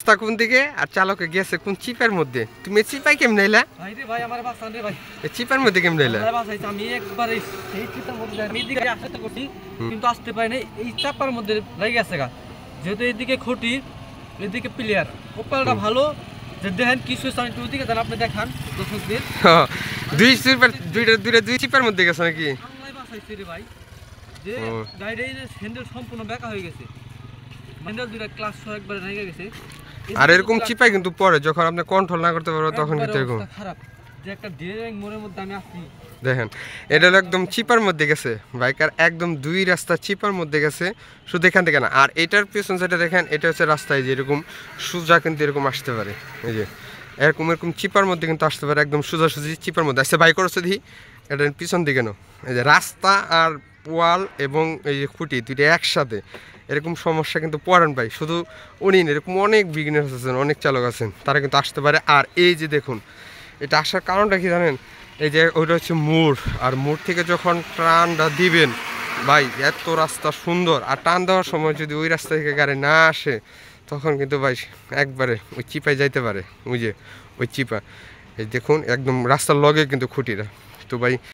রাস্তা কোন দিকে আর চালকে গেছে কোন চিপার মধ্যে। তুমি চিপাই কেমনে এলা? ভাই রে ভাই আমার বাস আনরে ভাই। এই চিপার মধ্যে কেমনে এলা? আমার বাস আইছে আমি একবার এই চিপার মধ্যে আমি এদিকে আসতে করছি কিন্তু আসতে পারি না, এই চাপার মধ্যে লেগে আছে গা। যেহেতু এদিকে খুঁটি এদিকে প্লেয়ার কপালটা ভালো যে দেখেন কিছু সাইন টু দিকে দেন আপনি দেখান দর্শকদের। দুই চিপার দুই চিপার মধ্যে গেছে নাকি? আল্লাহ বাস আইছে রে ভাই যে গাড়ির হ্যান্ডেল সম্পূর্ণ বেঁকা হয়ে গেছে, হ্যান্ডেল দুইটা ক্লাস সহ একবার রেগে গেছে। আর এরকম চিপাই কিন্তু পরে যখন আপনি কন্ট্রোল না করতে পারবেন তখন কিন্তু এরকম খারাপ যে একটা ডিরেং মোড়ের মধ্যে আমি আসছি। দেখেন এটা হলো একদম চিপার মধ্যে গেছে বাইকার, একদম দুই রাস্তা চিপার মধ্যে গেছে শুধু এখান থেকে না। আর এটার পিছন সাইডে দেখেন এটা হচ্ছে রাস্তায় যে এরকম সোজা কিন্তু এরকম আসতে পারে, এই যে এরকম চিপার মধ্যে কিন্তু আসতে পারে, একদম সোজাসুজি চিপার মধ্যে আসছে। বাইক করছে দেখি এটা পিছন দিকে না, এই যে রাস্তা আর ওয়াল এবং এই যে খুঁটি দুইটা একসাথে এরকম সমস্যা কিন্তু পড়েন ভাই। শুধু উনি এরকম অনেক বিগিনার্স আছেন, অনেক চালক আছেন, তারা কিন্তু আসতে পারে। আর এই যে দেখুন এটা আসার কারণটা কি জানেন? এই যে ওইটা হচ্ছে মোড়, আর মোড় থেকে যখন টানটা দিবেন ভাই এত রাস্তা সুন্দর, আর টান দেওয়ার সময় যদি ওই রাস্তা থেকে গাড়ি না আসে তখন কিন্তু ভাই একবারে ওই চিপায় যাইতে পারে। ওই যে ওই চিপা এই দেখুন একদম রাস্তার লগে কিন্তু খুঁটিরা। তো ভাই